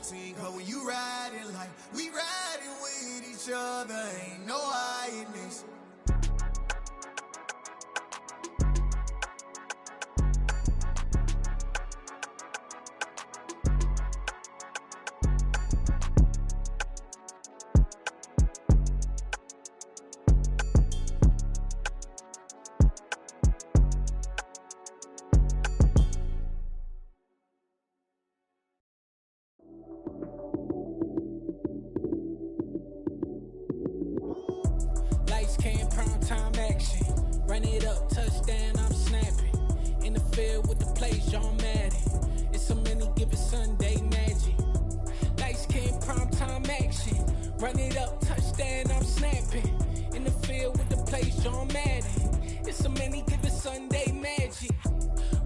team. Cause when you riding like we riding with each other, ain't no hiding this. Time action, run it up, touchdown, I'm snapping. In the field with the plays, John Madden. It's so many, give it Sunday magic. Lights came prime time action, run it up, touchdown, I'm snapping. In the field with the plays, John Madden. It's so many, give it Sunday magic.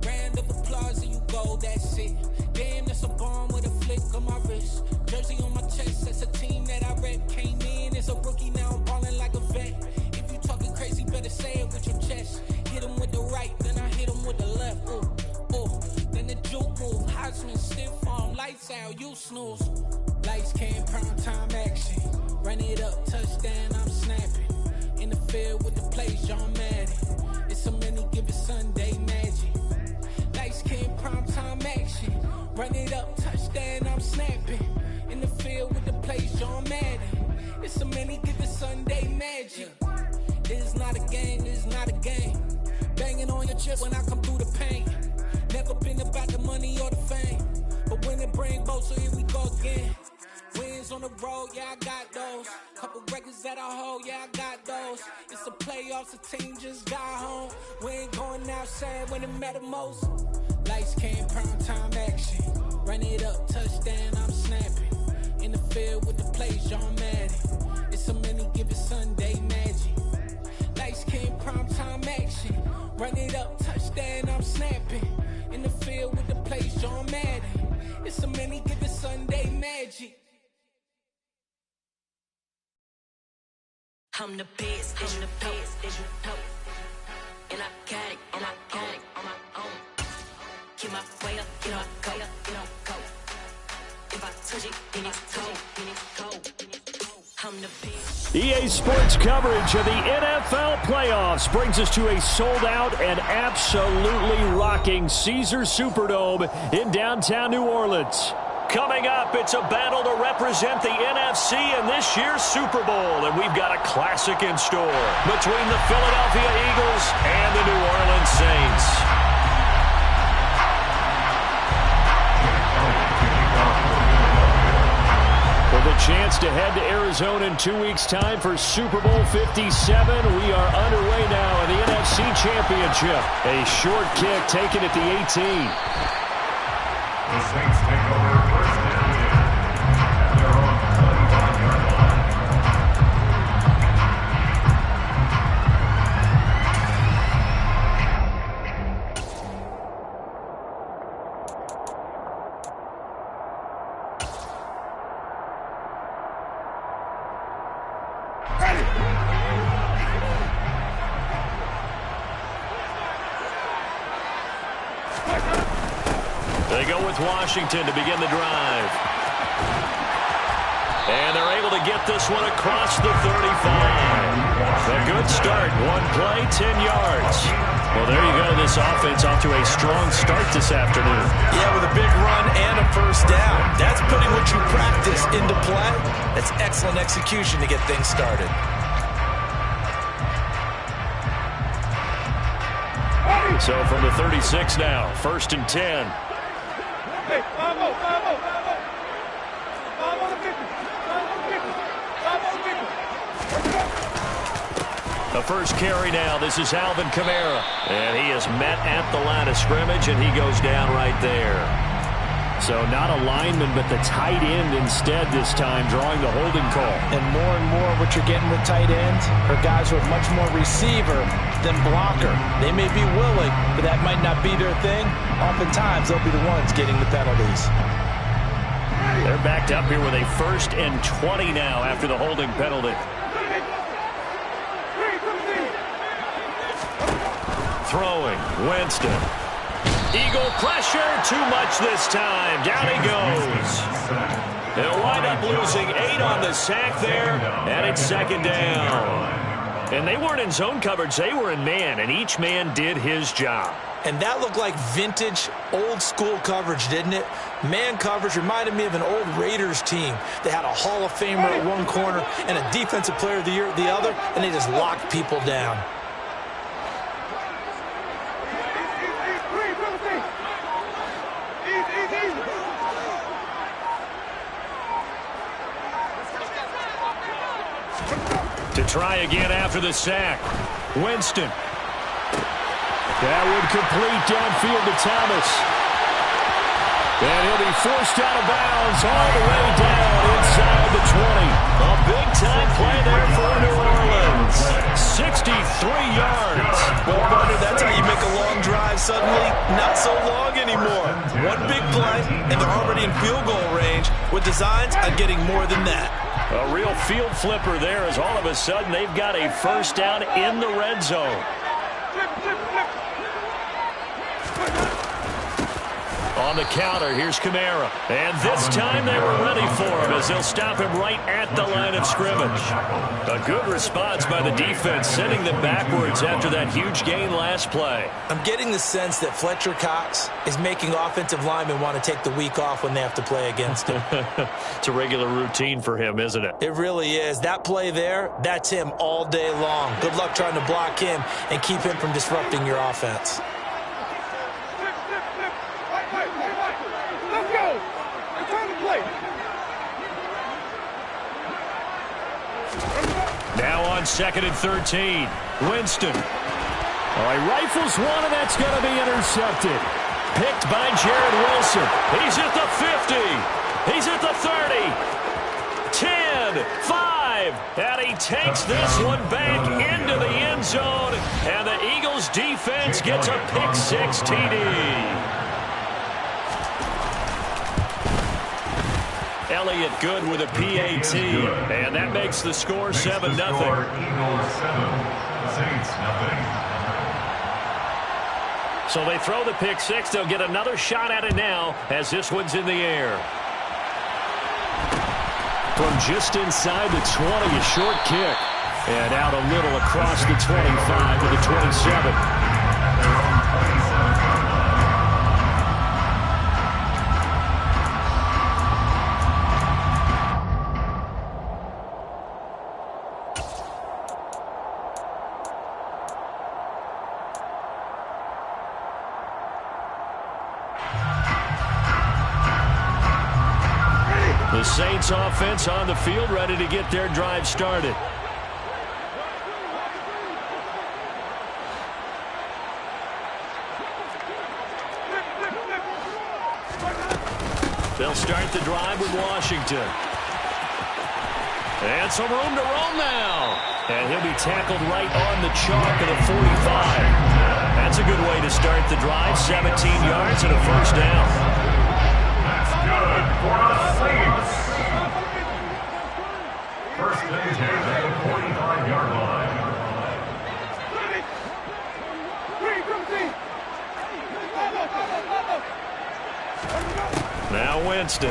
Round of applause and you go, that's it. Damn, that's a bomb with a flick on my wrist. Jersey on my chest, that's a team that I rep. Came in as a rookie, now I'm balling like a vet. Talking crazy, better say it with your chest. Hit him with the right, then I hit him with the left. Ooh, ooh, then the juke move. Heisman stiff arm, lights out, you snooze. Lights came, prime time action. Run it up, touchdown, I'm snapping. In the field with the plays, John Madden. It's so many, give it Sunday magic. Lights came, prime time action. Run it up, touchdown, I'm snapping. In the field with the plays, John Madden. It's so many, give it Sunday magic. This is not a game, this is not a game. Banging on your chest when I come through the pain. Never been about the money or the fame. But when it bring both, so here we go again. Wins on the road, yeah, I got those. Couple records that I hold, yeah, I got those. It's the playoffs, the team just got home. We ain't going outside when it matter most. Lights came, prime time action. Run it up, touchdown, I'm snapping. In the field with the plays, John Madden. It's so many, give it Sunday magic. Lights came, prime time action. Run it up, touchdown, I'm snapping. In the field with the plays, John Madden. It's so many, give it Sunday magic. I'm the best, as you know. And I got it, on my own. Get my way up, get on go. If I touch it, then it's cold. I'm the best. EA Sports coverage of the NFL playoffs brings us to a sold-out and absolutely rocking Caesars Superdome in downtown New Orleans. Coming up, it's a battle to represent the NFC in this year's Super Bowl, and we've got a classic in store between the Philadelphia Eagles and the New Orleans Saints. With a chance to head to Arizona in 2 weeks' time for Super Bowl 57, we are underway now in the NFC Championship. A short kick taken at the 18. The Saints take over first and 10 at their own 35-yard line. They go with Washington to begin the drive. And they're able to get this one across the 35. A good start. One play, 10 yards. Well, there you go. This offense off to a strong start this afternoon. Yeah, with a big run and a first down. That's putting what you practice into play. That's excellent execution to get things started. So from the 36 now, first and 10. The first carry now. This is Alvin Kamara. And he is met at the line of scrimmage, and he goes down right there. So not a lineman, but the tight end instead this time, drawing the holding call. And more what you're getting with tight ends are guys who are much more receiver than blocker. They may be willing, but that might not be their thing. Oftentimes, they'll be the ones getting the penalties. They're backed up here with a first and 20 now after the holding penalty. Throwing, Winston. Eagle pressure, too much this time. Down he goes. They'll wind up losing 8 on the sack there, and it's second down. And they weren't in zone coverage. They were in man, and each man did his job. And that looked like vintage, old-school coverage, didn't it? Man coverage reminded me of an old Raiders team. They had a Hall of Famer at one corner and a Defensive Player of the Year at the other, and they just locked people down. To try again after the sack. Winston. That would complete downfield to Thomas. And he'll be forced out of bounds all the way down inside the 20. A big-time play there for New Orleans. 63 yards. Well, partner, that's how you make a long drive suddenly not so long anymore. One big play, and they're already in field goal range with designs on getting more than that. A real field flipper there as all of a sudden they've got a first down in the red zone. On the counter, here's Kamara. And this time they were ready for him as they'll stop him right at the line of scrimmage. A good response by the defense, sending them backwards after that huge gain last play. I'm getting the sense that Fletcher Cox is making offensive linemen want to take the week off when they have to play against him. It's a regular routine for him, isn't it? It really is. That play there, that's him all day long. Good luck trying to block him and keep him from disrupting your offense. Now on 2nd and 13. Winston. Oh, he rifles one, and that's going to be intercepted. Picked by Jared Wilson. He's at the 50. He's at the 30. 10, 5. And he takes this one back into the end zone. And the Eagles defense gets a pick-six TD. Elliott good with a PAT, and that makes the score 7-0. Eagles 7, Saints nothing. So they throw the pick six. They'll get another shot at it now as this one's in the air. From just inside the 20, a short kick. And out a little across the 25 to the 27. The Saints offense on the field, ready to get their drive started. They'll start the drive with Washington. And some room to roam now. And he'll be tackled right on the chalk of the 45. That's a good way to start the drive. 17 yards and a first down. Good for the Saints. First and 10 at the 45-yard line. Now Winston.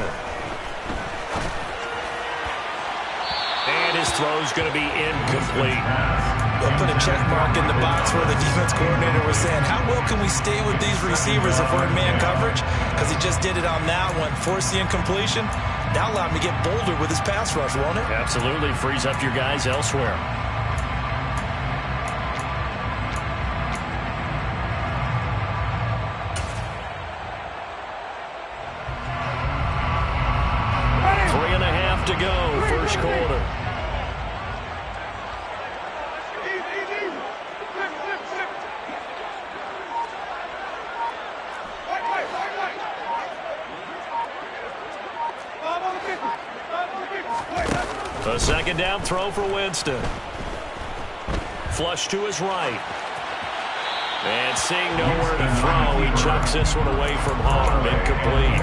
And his throw's going to be incomplete. They'll put a check mark in the box where the defense coordinator was saying, how well can we stay with these receivers if we're in man coverage? Because he just did it on that one. Force the incompletion. That'll allow him to get bolder with his pass rush, won't it? Absolutely. Frees up your guys elsewhere. To go, first quarter. A second down throw for Winston. Flush to his right. And seeing nowhere to throw, he chucks this one away from home. Incomplete.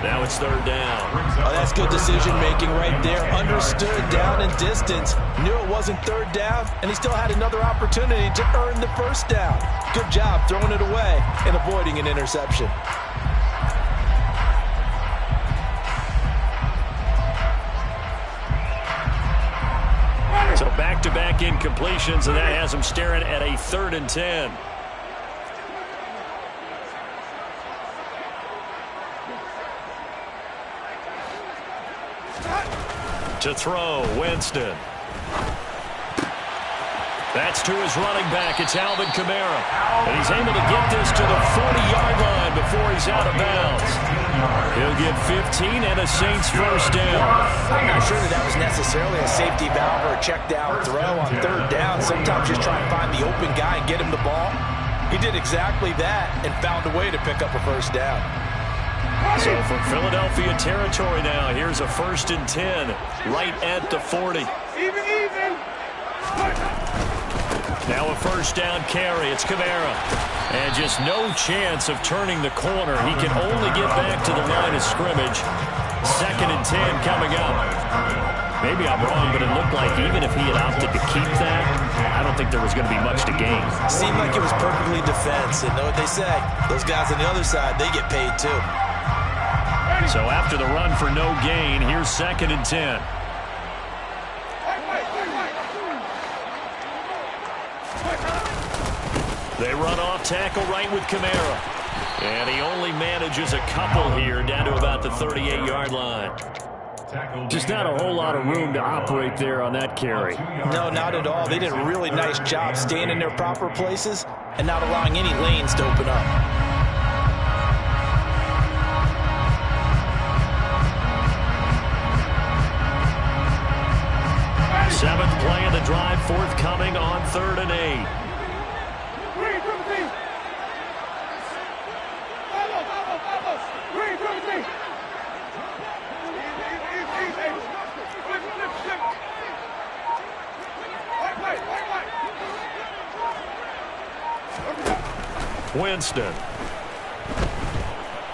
Now it's third down. Oh, that's good decision-making right there. Understood down and distance. Knew it wasn't third down, and he still had another opportunity to earn the first down. Good job throwing it away and avoiding an interception. back-to-back incompletions, and that has him staring at a 3rd and 10. To throw, Winston. That's to his running back. It's Alvin Kamara. And he's able to get this to the 40-yard line before he's out of bounds. He'll get 15 and a Saints first down. I'm not sure that was necessarily a safety valve or a check down throw on 3rd down. Sometimes just try and find the open guy and get him the ball. He did exactly that and found a way to pick up a first down. So from Philadelphia territory now, here's a 1st and 10 right at the 40. Even. Now a first down carry. It's Kamara. And just no chance of turning the corner. He can only get back to the line of scrimmage. 2nd and 10 coming up. Maybe I'm wrong, but it looked like even if he had opted to keep that, I don't think there was going to be much to gain. Seemed like it was perfectly defense. And know what they say? Those guys on the other side, they get paid too. So after the run for no gain, here's 2nd and 10. They run off tackle right with Kamara. And he only manages a couple here down to about the 38-yard line. Just not a whole lot of room to operate there on that carry. No, not at all. They did a really nice job staying in their proper places and not allowing any lanes to open up. Seventh play of the drive forthcoming on 3rd and 8. Winston.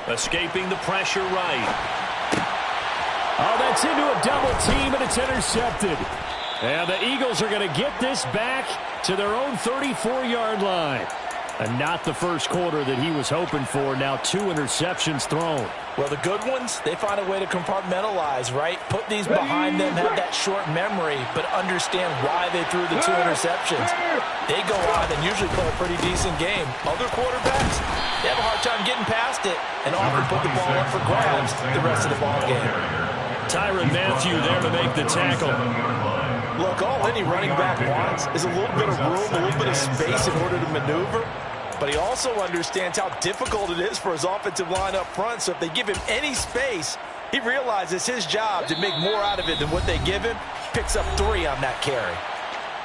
Escaping the pressure right. Oh, that's into a double team, and it's intercepted. And the Eagles are going to get this back to their own 34-yard line. And not the first quarter that he was hoping for. Now 2 interceptions thrown. Well, the good ones, they find a way to compartmentalize, right? Put these behind them, have that short memory, but understand why they threw the 2 interceptions. They go on and usually play a pretty decent game. Other quarterbacks, they have a hard time getting past it and often put the ball up for grabs the rest of the ball game. Tyrann Mathieu there to make the tackle. Look, all any running back wants is a little bit of room, a little bit of space in order to maneuver. But he also understands how difficult it is for his offensive line up front. So if they give him any space, he realizes his job to make more out of it than what they give him. Picks up 3 on that carry.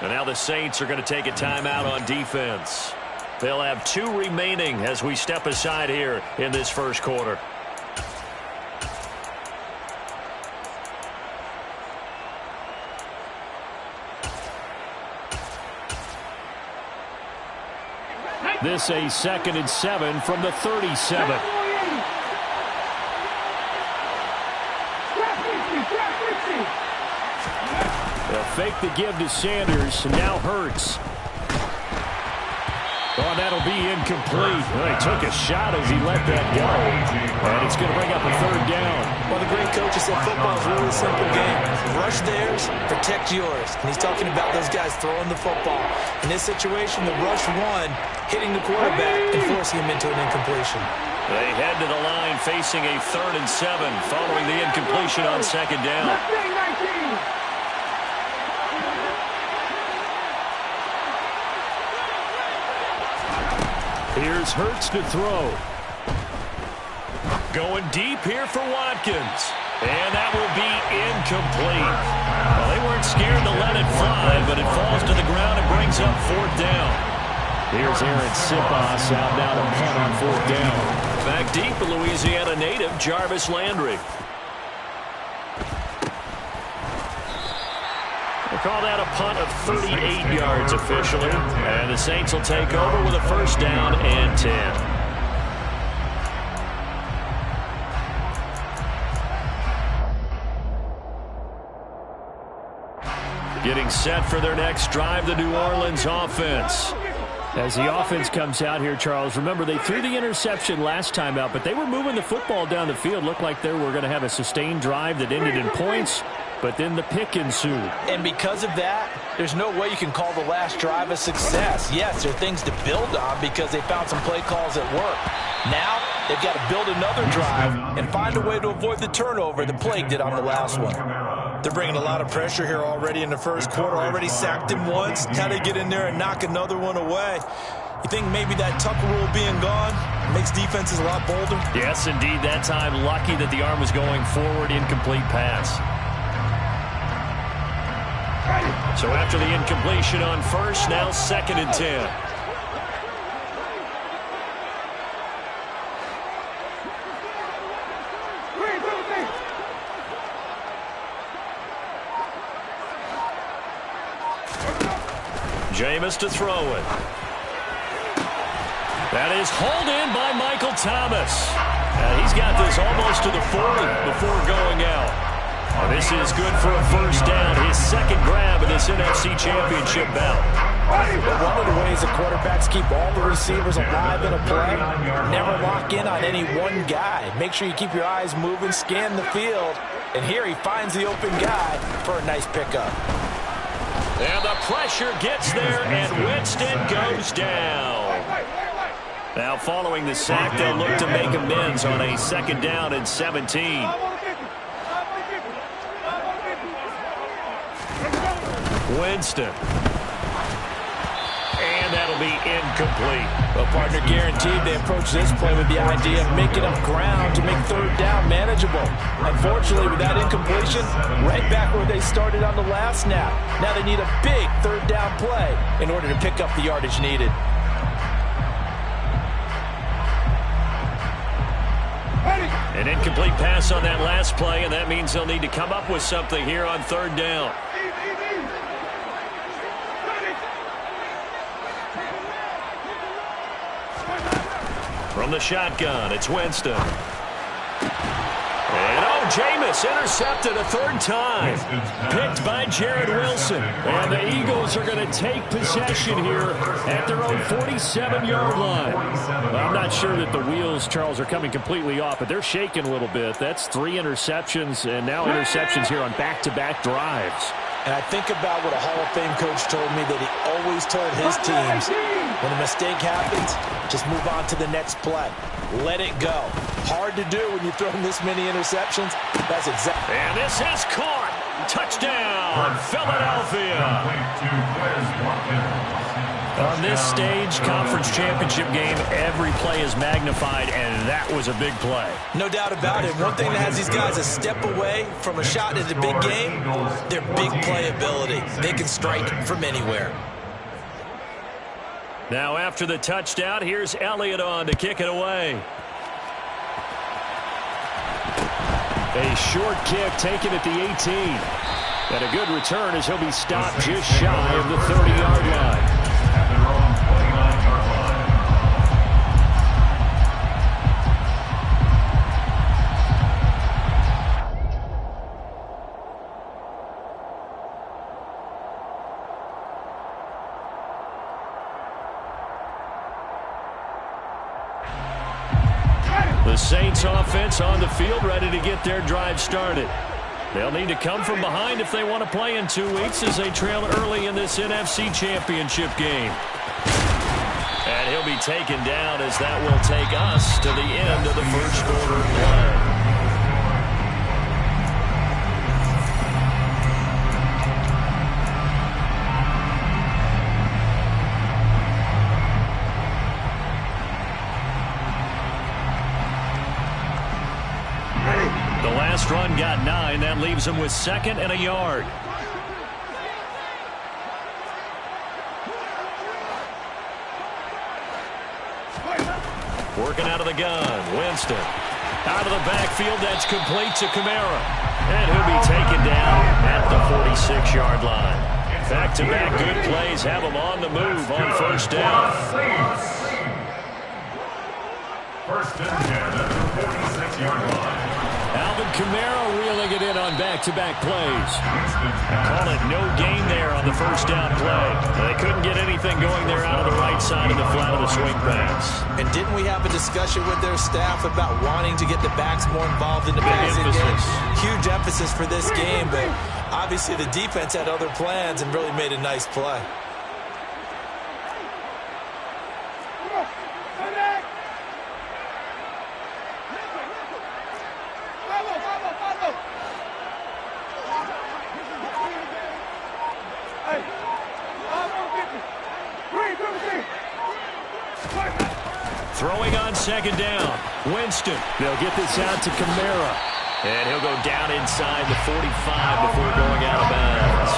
And now the Saints are going to take a timeout on defense. They'll have 2 remaining as we step aside here in this first quarter. This a 2nd and 7 from the 37. They'll fake the give to Sanders, and now Hurts. Oh, that'll be incomplete. Well, he took a shot as he let that go. And it's going to bring up a 3rd down. Well, the great coach said football is really a simple game. Rush theirs, protect yours. And he's talking about those guys throwing the football. In this situation, the rush one, hitting the quarterback and forcing him into an incompletion. They head to the line facing a 3rd and 7 following the incompletion on 2nd down. Here's Hurts to throw. Going deep here for Watkins. And that will be incomplete. Well, they weren't scared to let it fly, but it falls to the ground and brings up 4th down. Here's Aaron Siposs out now to punt on 4th down. Back deep, a Louisiana native, Jarvis Landry. We'll call that a punt of 38 yards officially. And the Saints will take over with a 1st down and 10. Getting set for their next drive, the New Orleans offense. As the offense comes out here, Charles, remember they threw the interception last time out, but they were moving the football down the field. Looked like they were going to have a sustained drive that ended in points. but then the pick ensued. And because of that, there's no way you can call the last drive a success. Yes, there are things to build on because they found some play calls that work. Now, they've got to build another drive and find a way to avoid the turnover that Plague did on the last one. They're bringing a lot of pressure here already in the first quarter. Already sacked him once. Now they get in there and knock another one away. You think maybe that Tucker rule being gone makes defenses a lot bolder? Yes, indeed. That time, lucky that the arm was going forward. Incomplete pass. So after the incompletion on first, now 2nd and 10. Jameis to throw it. That is hauled in by Michael Thomas. He's got this almost to the 40 before going out. This is good for a first down. His 2nd grab in this NFC Championship bout. But one of the ways the quarterbacks keep all the receivers alive in a play, never lock in on any one guy. Make sure you keep your eyes moving, scan the field. And here he finds the open guy for a nice pickup. And the pressure gets there, and Winston goes down. Now following the sack, they'll look to make amends on a 2nd down and 17. Winston. And that'll be incomplete. Well, partner, guaranteed they approach this play with the idea of making up ground to make 3rd down manageable. Unfortunately, with that incompletion, right back where they started on the last snap. Now they need a big 3rd down play in order to pick up the yardage needed. An incomplete pass on that last play, and that means they'll need to come up with something here on 3rd down. From the shotgun, it's Winston. And Jameis intercepted a 3rd time. Picked by Jared Wilson. And the Eagles are going to take possession here at their own 47-yard line. Well, I'm not sure that the wheels, Charles, are coming completely off, but they're shaking a little bit. That's 3 interceptions, and now interceptions here on back-to-back drives. And I think about what a Hall of Fame coach told me that he always told his teams, when a mistake happens, just move on to the next play. Let it go. Hard to do when you've thrown this many interceptions. That's exactly. And this is caught. Touchdown, Philadelphia. On this stage, conference championship game, every play is magnified, and that was a big play. No doubt about it. One thing that has these guys a step away from a shot at a big game, their big play ability. They can strike from anywhere. Now after the touchdown, here's Elliott on to kick it away. A short kick taken at the 18. And a good return as he'll be stopped just shy of the 30-yard line. At their own 29-yard line. The Saints offense on the field, ready to get their drive started. They'll need to come from behind if they want to play in 2 weeks as they trail early in this NFC Championship game. And he'll be taken down as that will take us to the end of the first quarter of play. Last run got 9. That leaves him with 2nd and a yard. Working out of the gun. Winston. Out of the backfield. That's complete to Kamara. And he'll be taken down at the 46-yard line. Back-to-back good plays have him on the move on first down. First and 10 at the 46-yard line. Alvin Kamara reeling it in on back-to-back plays. Call it no gain there on the first down play. They couldn't get anything going there out of the right side of the flat of the swing pass. And didn't we have a discussion with their staff about wanting to get the backs more involved in the passing game? Huge emphasis for this game, but obviously the defense had other plans and really made a nice play. Throwing on second down. Winston. They'll get this out to Kamara. And he'll go down inside the 45 before going out of bounds.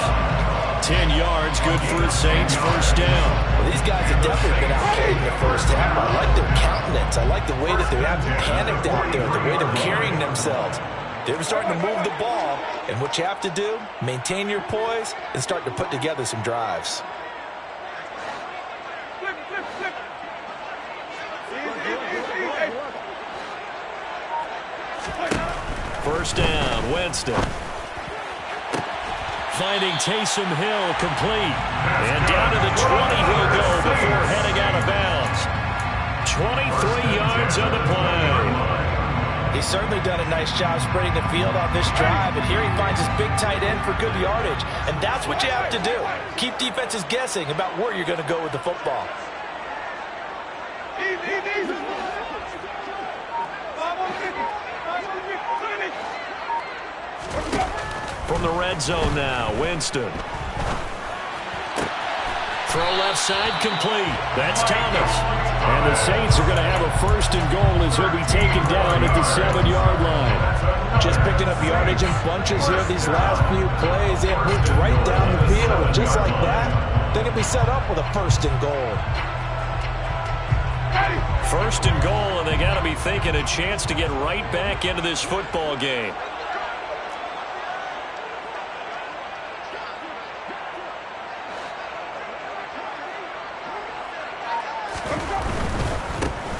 10 yards, good for the Saints, first down. Well, these guys have definitely been outplayed in the first half. I like their countenance. I like the way that they haven't panicked out there, the way they're carrying themselves. They're starting to move the ball, and what you have to do, maintain your poise and start to put together some drives. First down, Winston. Finding Taysom Hill complete. And down to the 20 he'll go before heading out of bounds. 23 yards on the play. He's certainly done a nice job spreading the field on this drive, and here he finds his big tight end for good yardage. And that's what you have to do. Keep defenses guessing about where you're going to go with the football. From the red zone now, Winston. Throw left side complete. That's Thomas. And the Saints are going to have a first and goal as he'll be taken down at the 7-yard line. Just picking up yardage in bunches here these last few plays. They have moved right down the field. And just like that, they can be set up with a first and goal. First and goal, and they got to be thinking a chance to get right back into this football game.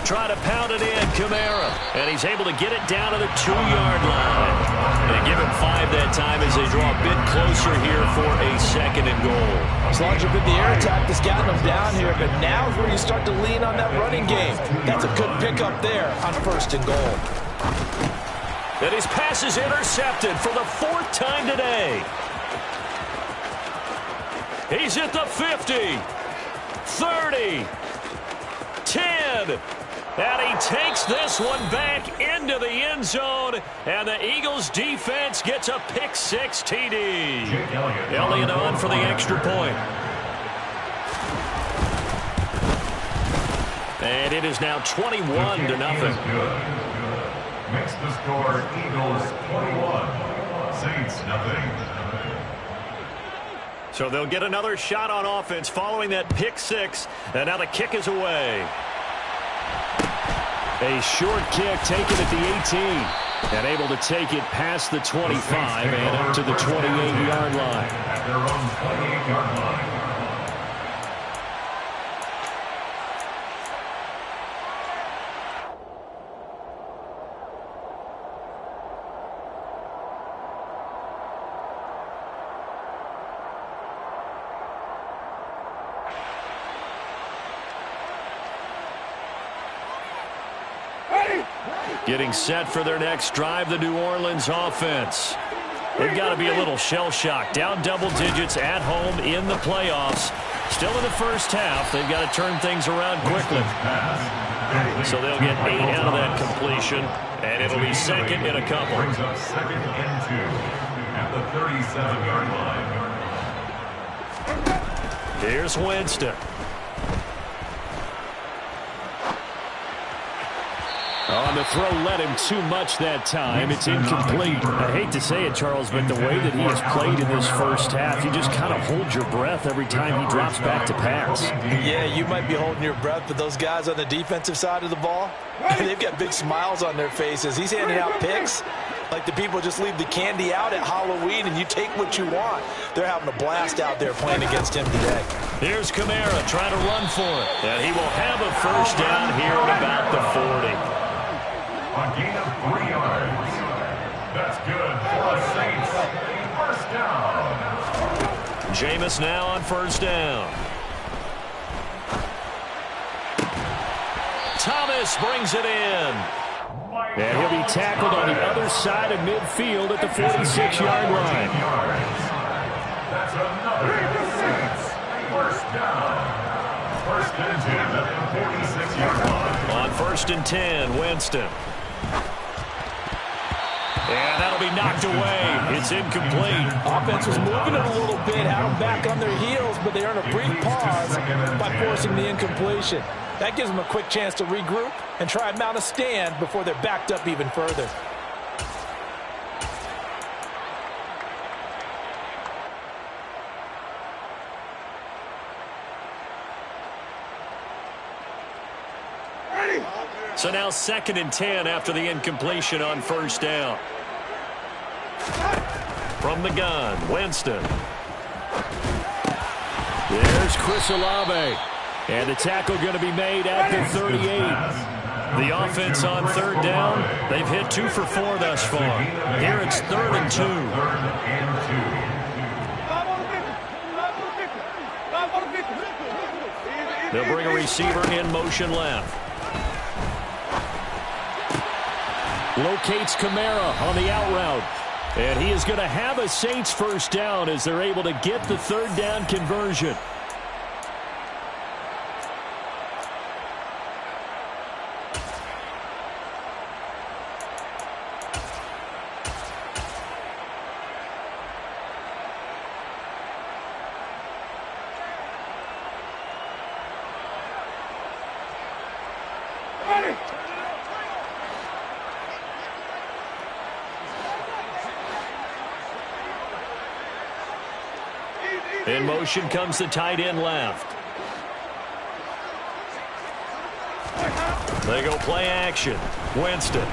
Try to pound it in, Kamara. And he's able to get it down to the 2-yard line. They give him 5 that time as they draw a bit closer here for a second and goal. As long as you've been the air attack that's gotten them down here, but now is where you start to lean on that running game. That's a good pickup there on first and goal. And his pass is intercepted for the 4th time today. He's at the 50, 30, 10. And he takes this one back into the end zone. And the Eagles defense gets a pick-6 TD. Elliott on for the extra point. And it is now 21-0. Makes the score Eagles 21, Saints nothing. So they'll get another shot on offense following that pick-6. And now the kick is away. A short kick taken at the 18. And able to take it past the 25 and up to the 28-yard line. At their own 28-yard line. Getting set for their next drive, the New Orleans offense. They've got to be a little shell-shocked. Down double digits at home in the playoffs. Still in the first half. They've got to turn things around quickly. So they'll get 8 out of that completion, and it'll be second in a couple. Brings up second and 2 at the 37-yard line. Here's Winston. On the throw led him too much that time. It's incomplete. I hate to say it, Charles, but the way that he has played in this first half, you just kind of hold your breath every time he drops back to pass. Yeah, you might be holding your breath, but those guys on the defensive side of the ball, they've got big smiles on their faces. He's handing out picks like the people just leave the candy out at Halloween and you take what you want. They're having a blast out there playing against him today. Here's Kamara trying to run for it. And he will have a first down here at about the 40. On gain of 3 yards, That's good for the Saints. First down. Jameis now on first down. Thomas brings it in. And he'll be tackled on the other side of midfield at the 46-yard line. That's another Saints. First down. First and 10 at the 46-yard line. On first and 10, Winston. And that'll be knocked away. It's incomplete. Offense was moving it a little bit, had them back on their heels, but they earned a brief pause by forcing the incompletion. That gives them a quick chance to regroup and try and mount a stand before they're backed up even further. So now second and 10 after the incompletion on first down. From the gun, Winston. There's Chris Olave. And the tackle going to be made at the 38. The offense on third down, they've hit 2 for 4 thus far. Here it's 3rd and 2. They'll bring a receiver in motion left. Locates Kamara on the out route. And he is going to have a Saints first down as they're able to get the third down conversion. In motion comes the tight end left. They go play action. Winston.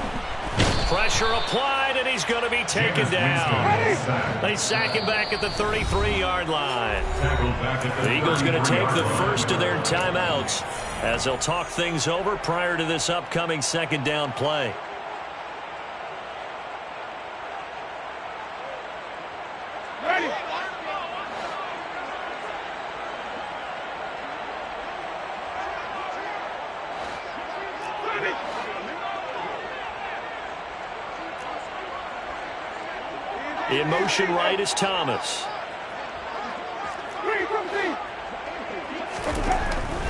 Pressure applied, and he's going to be taken down. They sack him back at the 33-yard line. The Eagles going to take the first of their timeouts as they'll talk things over prior to this upcoming second down play. In motion right is Thomas.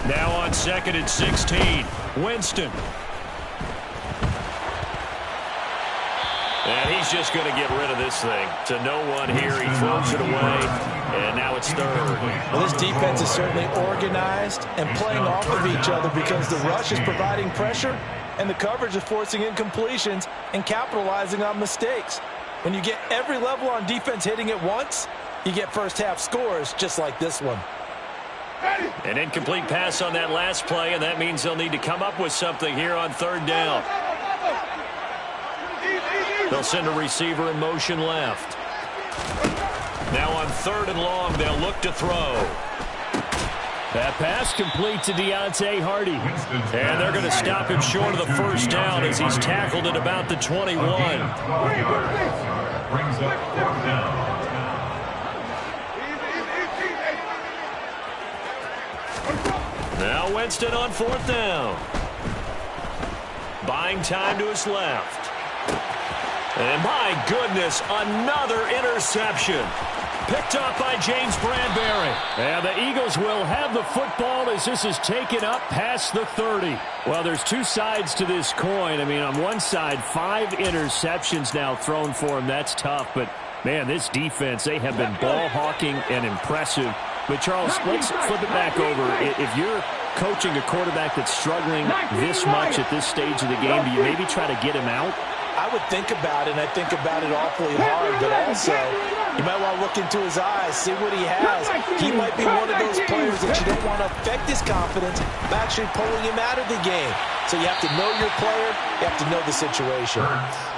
Now on second and 16, Winston. And he's just going to get rid of this thing. To no one here, he throws it away, and now it's third. Well, this defense is certainly organized and playing off of each other because the rush is providing pressure and the coverage is forcing incompletions and capitalizing on mistakes. When you get every level on defense hitting at once, you get first half scores just like this one. An incomplete pass on that last play, and that means they'll need to come up with something here on third down. They'll send a receiver in motion left. Now on third and long, they'll look to throw. That pass complete to Deontay Hardy. And they're going to stop him short of the first down as he's tackled at about the 21. Brings up fourth down. Now Winston on fourth down. Buying time to his left. And my goodness, another interception. Picked up by James Bradbury. And the Eagles will have the football as this is taken up past the 30. Well, there's two sides to this coin. I mean, on one side, 5 interceptions now thrown for him. That's tough. But, man, this defense, they have been ball hawking and impressive. But, Charles, let's flip it back over. If you're coaching a quarterback that's struggling this much at this stage of the game, do you maybe try to get him out? I would think about it, and I think about it awfully hard, but also you might want to look into his eyes, see what he has. He might be one of those players that you don't want to affect his confidence by actually pulling him out of the game. So you have to know your player, you have to know the situation.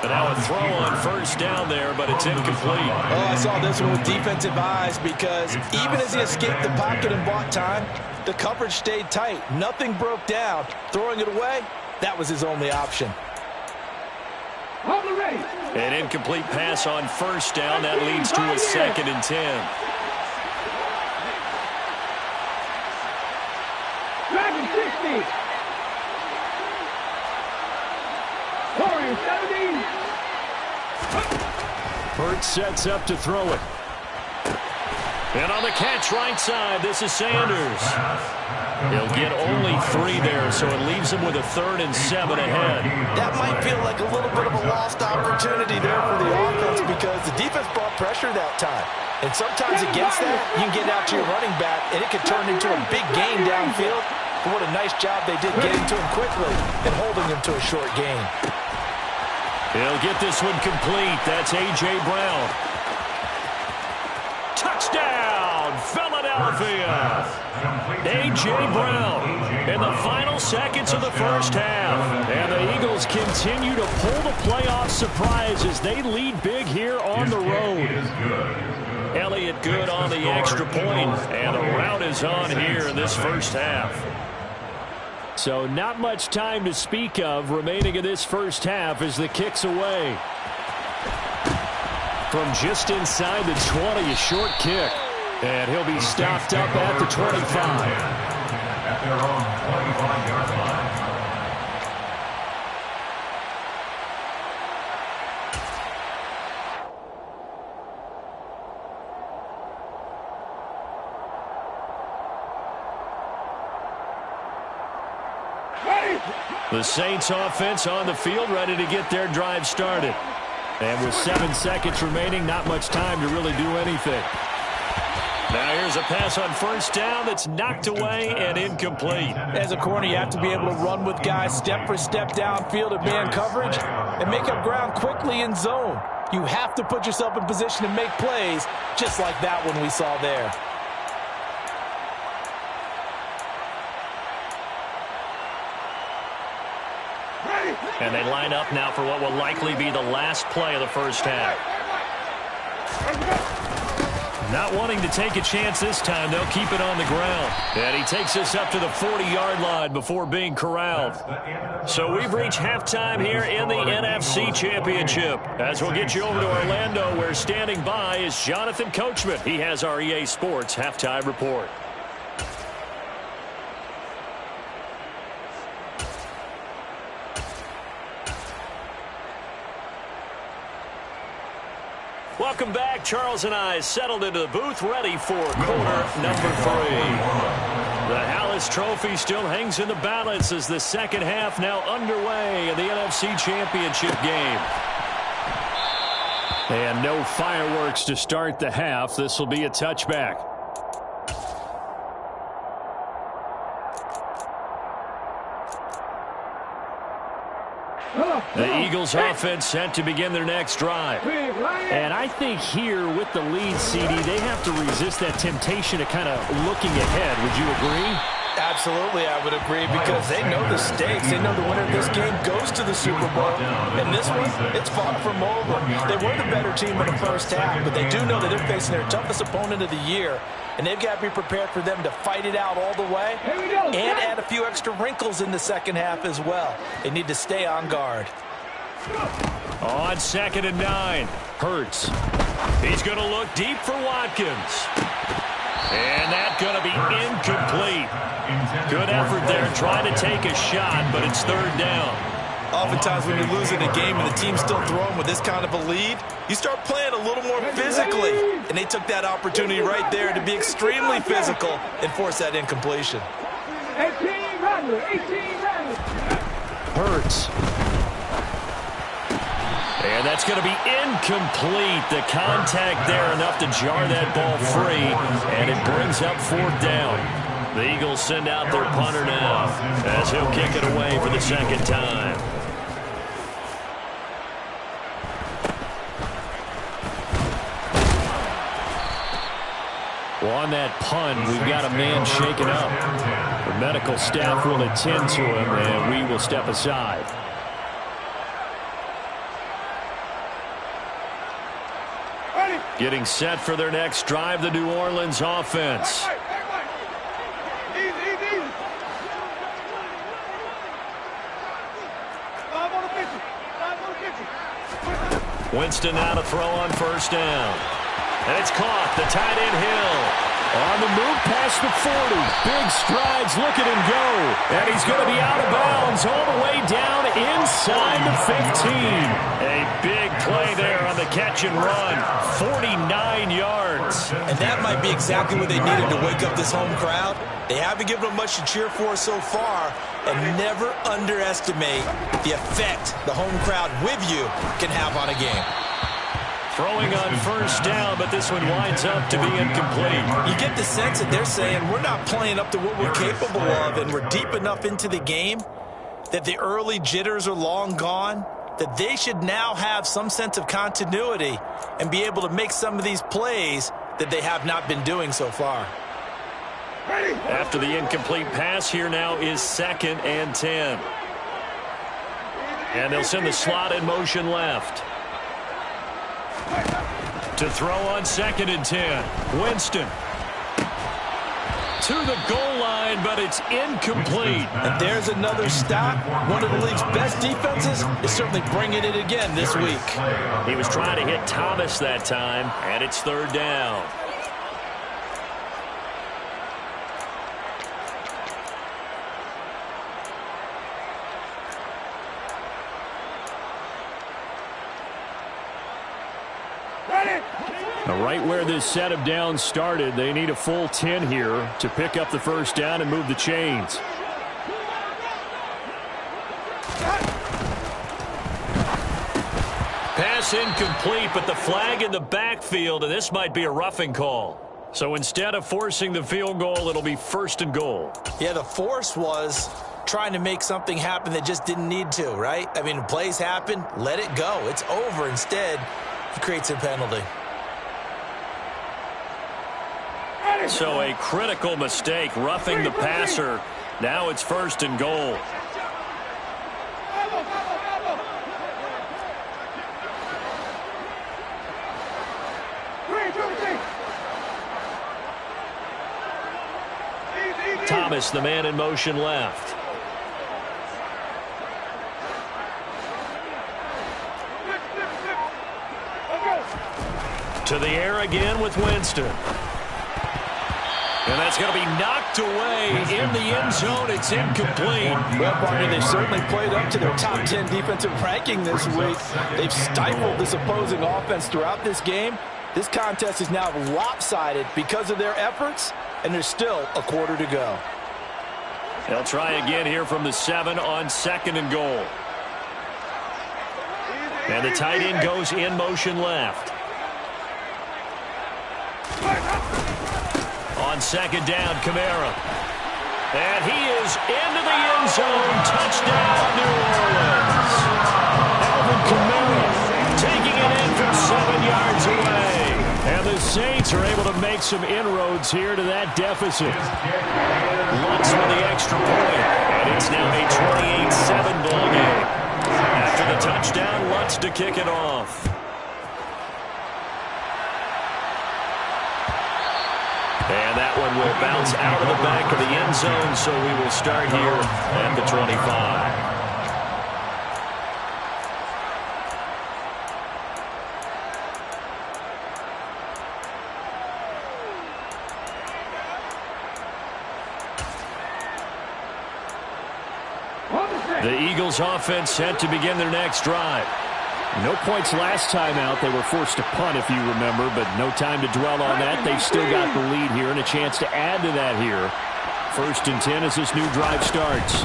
But now a throw on first down there, but it's incomplete. Oh, I saw this one with defensive eyes because even as he escaped the pocket and bought time, the coverage stayed tight. Nothing broke down. Throwing it away, that was his only option. An incomplete pass on first down. That leads to a 2nd and 10. Hurts sets up to throw it. And on the catch right side, this is Sanders. He'll get only 3 there, so it leaves him with a 3rd and 7 ahead. That might feel like a little bit of a lost opportunity there for the offense because the defense brought pressure that time. And sometimes against that, you can get out to your running back, and it could turn into a big gain downfield. But what a nice job they did getting to him quickly and holding him to a short gain. He'll get this one complete. That's A.J. Brown. Touchdown, Philadelphia. A.J. Brown in the final seconds of the first half. And the Eagles continue to pull the playoff surprise as they lead big here on the road. Elliott good on the extra point, and the rout is on here in this first half. So not much time to speak of remaining in this first half as the kick's away. From just inside the 20, a short kick. And he'll be stopped up at the 25. At their own 25-yard line. The Saints offense on the field, ready to get their drive started. And with 7 seconds remaining, not much time to really do anything. Now here's a pass on first down that's knocked away and incomplete. As a corner, you have to be able to run with guys step for step downfield at man coverage and make up ground quickly in zone. You have to put yourself in position to make plays, just like that one we saw there. And they line up now for what will likely be the last play of the first half. Not wanting to take a chance this time, they'll keep it on the ground. And he takes us up to the 40-yard line before being corralled. So we've reached halftime here in the NFC Championship. As we'll get you over to Orlando, where standing by is Jonathan Coachman. He has our EA Sports halftime report. Welcome back. Charles and I settled into the booth, ready for quarter number 3. The Hallis Trophy still hangs in the balance as the second half now underway in the NFC Championship game. And no fireworks to start the half. This will be a touchback. The Eagles offense set to begin their next drive. And I think here with the lead, CD, they have to resist that temptation to kind of looking ahead. Would you agree? Absolutely, I would agree, because they know the stakes. They know the winner of this game goes to the Super Bowl. And this one, it's fought from over. They were the better team in the first half, but they do know that they're facing their toughest opponent of the year. And they've got to be prepared for them to fight it out all the way and add a few extra wrinkles in the second half as well. They need to stay on guard. On 2nd and 9, Hurts. He's going to look deep for Watkins. And that's going to be incomplete. Good effort there, trying to take a shot, but it's 3rd down. Oftentimes when you're losing a game and the team's still throwing with this kind of a lead, you start playing a little more physically. And they took that opportunity right there to be extremely physical and force that incompletion. 18 Rattler, 18 Rattler. Hurts. And that's going to be incomplete. The contact there enough to jar that ball free. And it brings up 4th down. The Eagles send out their punter now as he'll kick it away for the 2nd time. Well, on that punt, we've got a man shaken up. The medical staff will attend to him, and we will step aside. Getting set for their next drive, the New Orleans offense. Winston now to throw on first down. And it's caught. The tight end Hill. On the move past the 40. Big strides. Look at him go. And he's going to be out of bounds all the way down inside the 15. A big play there on the catch and run. 49 yards. And that might be exactly what they needed to wake up this home crowd. They haven't given them much to cheer for so far. And never underestimate the effect the home crowd with you can have on a game. Throwing on first down, but this one winds up to be incomplete. You get the sense that they're saying we're not playing up to what we're capable of, and we're deep enough into the game that the early jitters are long gone, that they should now have some sense of continuity and be able to make some of these plays that they have not been doing so far. After the incomplete pass, here now is 2nd and 10. And they'll send the slot in motion left. To throw on 2nd and 10. Winston. To the goal line, but it's incomplete. And there's another stop. One of the league's best defenses is certainly bringing it again this week. He was trying to hit Thomas that time, and it's 3rd down. Now, right where this set of downs started, they need a full 10 here to pick up the first down and move the chains. Pass incomplete, but the flag in the backfield, and this might be a roughing call. So instead of forcing the field goal, it'll be 1st and goal. Yeah, the force was trying to make something happen that just didn't need to, right? I mean, plays happen, let it go. It's over. Instead, he creates a penalty. So a critical mistake, roughing the passer. Now it's 1st and goal. Thomas, the man in motion left. To the air again with Winston. And that's going to be knocked away in the end zone. It's incomplete. Well, partner, they certainly played up to their top 10 defensive ranking this week. They've stifled this opposing offense throughout this game. This contest is now lopsided because of their efforts, and there's still a quarter to go. They'll try again here from the 7 on 2nd and goal. And the tight end goes in motion left. On 2nd down, Kamara. And he is into the end zone. Touchdown, New Orleans. Alvin Kamara taking it in from 7 yards away. And the Saints are able to make some inroads here to that deficit. Lutz with the extra point. And it's now a 28-7 ball game. After the touchdown, Lutz to kick it off. And that one will bounce out of the back of the end zone, so we will start here at the 25. The Eagles offense set to begin their next drive. No points last time out. They were forced to punt, if you remember, but no time to dwell on that. They've still got the lead here and a chance to add to that here. 1st and 10 as this new drive starts.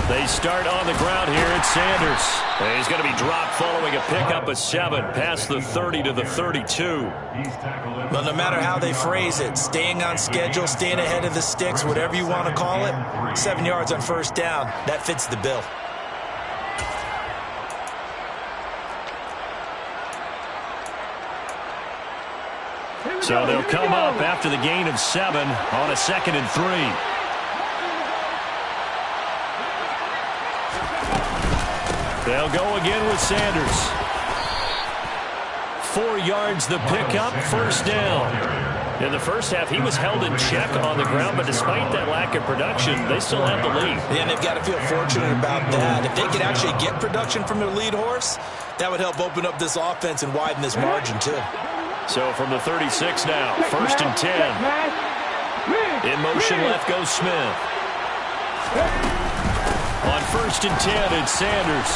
They start on the ground here. It's Sanders. And he's going to be dropped following a pickup of 7 past the 30 to the 32. Well, no matter how they phrase it, staying on schedule, staying ahead of the sticks, whatever you want to call it, 7 yards on first down, that fits the bill. So they'll come up after the gain of 7 on a 2nd and 3. They'll go again with Sanders. 4 yards the pickup, first down. In the first half, he was held in check on the ground, but despite that lack of production, they still have the lead. Yeah, and they've got to feel fortunate about that. If they could actually get production from their lead horse, That would help open up this offense and widen this margin, too. So from the 36 now, 1st and 10. In motion left goes Smith. On 1st and 10, it's Sanders.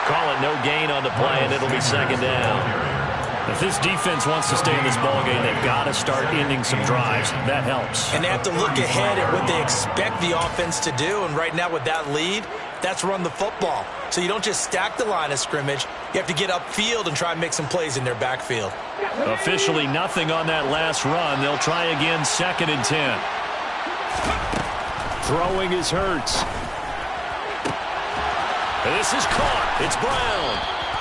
Call it no gain on the play, and it'll be 2nd down. If this defense wants to stay in this ballgame, they've got to start ending some drives. That helps. And they have to look ahead at what they expect the offense to do. And right now with that lead, that's run the football. So you don't just stack the line of scrimmage. You have to get upfield and try and make some plays in their backfield. Officially nothing on that last run. They'll try again, 2nd and 10. Throwing is Hurts. And this is caught. It's Brown.